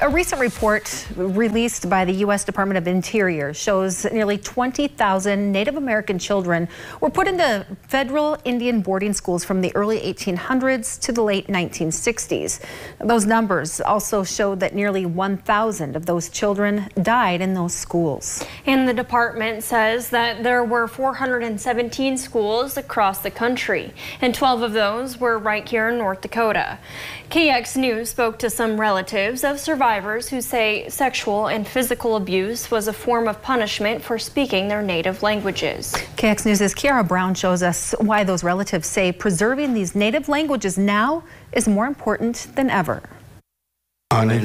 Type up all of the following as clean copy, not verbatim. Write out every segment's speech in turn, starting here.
A recent report released by the U.S. Department of Interior shows nearly 20,000 Native American children were put into federal Indian boarding schools from the early 1800s to the late 1960s. Those numbers also showed that nearly 1,000 of those children died in those schools. And the department says that there were 417 schools across the country, and 12 of those were right here in North Dakota. KX News spoke to some relatives of survivors who say sexual and physical abuse was a form of punishment for speaking their native languages. KX News' Kiara Brown shows us why those relatives say preserving these native languages now is more important than ever. Learning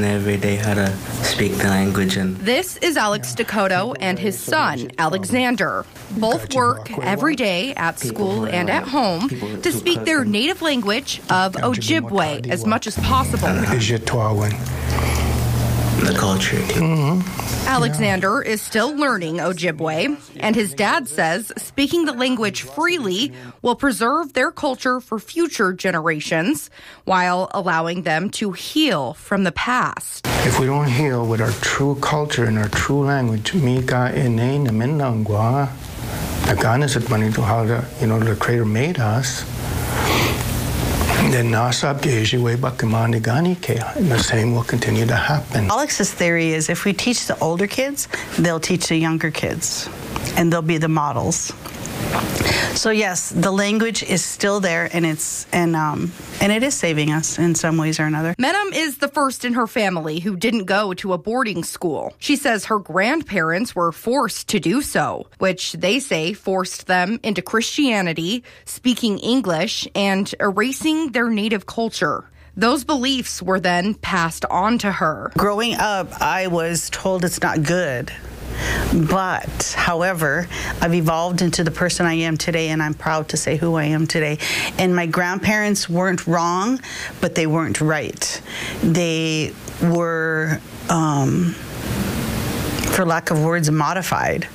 every day how to speak the language. This is Alex Dakota and his son, Alexander. Both work every day at school and at home to speak their native language of Ojibwe as much as possible. The culture. Alexander is still learning Ojibwe, and his dad says speaking the language freely will preserve their culture for future generations while allowing them to heal from the past. If we don't heal with our true culture and our true language, the Creator made us, then the same will continue to happen. Alex's theory is if we teach the older kids, they'll teach the younger kids, and they'll be the models. So yes, the language is still there, and it is saving us in some ways or another. Menem is the first in her family who didn't go to a boarding school. She says her grandparents were forced to do so, which they say forced them into Christianity, speaking English, and erasing their native culture. Those beliefs were then passed on to her. Growing up, I was told it's not good. But, however, I've evolved into the person I am today, and I'm proud to say who I am today. And my grandparents weren't wrong, but they weren't right. They were, for lack of words, modified.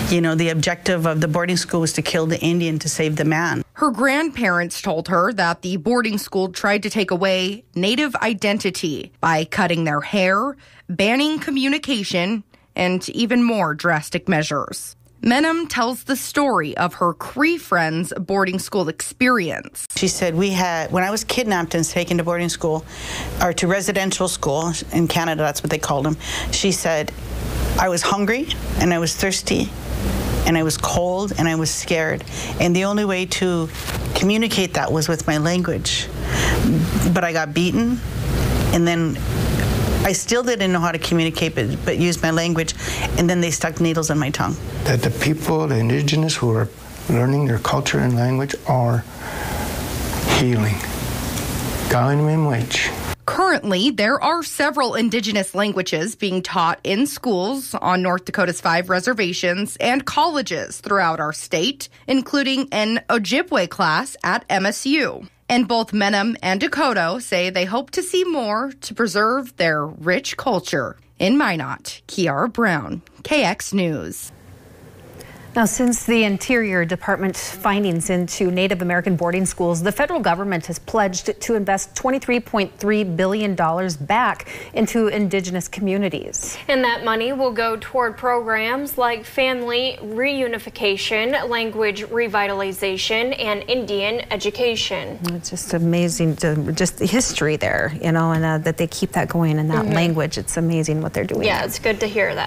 You know, the objective of the boarding school was to kill the Indian to save the man. Her grandparents told her that the boarding school tried to take away Native identity by cutting their hair, banning communication, and even more drastic measures. Menem tells the story of her Cree friend's boarding school experience. She said, when I was kidnapped and taken to boarding school, or to residential school, in Canada, that's what they called them, she said, I was hungry, and I was thirsty, and I was cold, and I was scared. And the only way to communicate that was with my language. But I got beaten, and then I still didn't know how to communicate, but used my language, and then they stuck needles in my tongue. That the people, the indigenous who are learning their culture and language are healing. Currently, there are several indigenous languages being taught in schools on North Dakota's 5 reservations and colleges throughout our state, including an Ojibwe class at MSU. And both Menem and Dakota say they hope to see more to preserve their rich culture. In Minot, Kiara Brown, KX News. Now, since the Interior Department's findings into Native American boarding schools, the federal government has pledged to invest $23.3 billion back into indigenous communities. And that money will go toward programs like family reunification, language revitalization, and Indian education. It's just amazing, just the history there, you know, and that they keep that going in that language. It's amazing what they're doing. Yeah, it's good to hear that.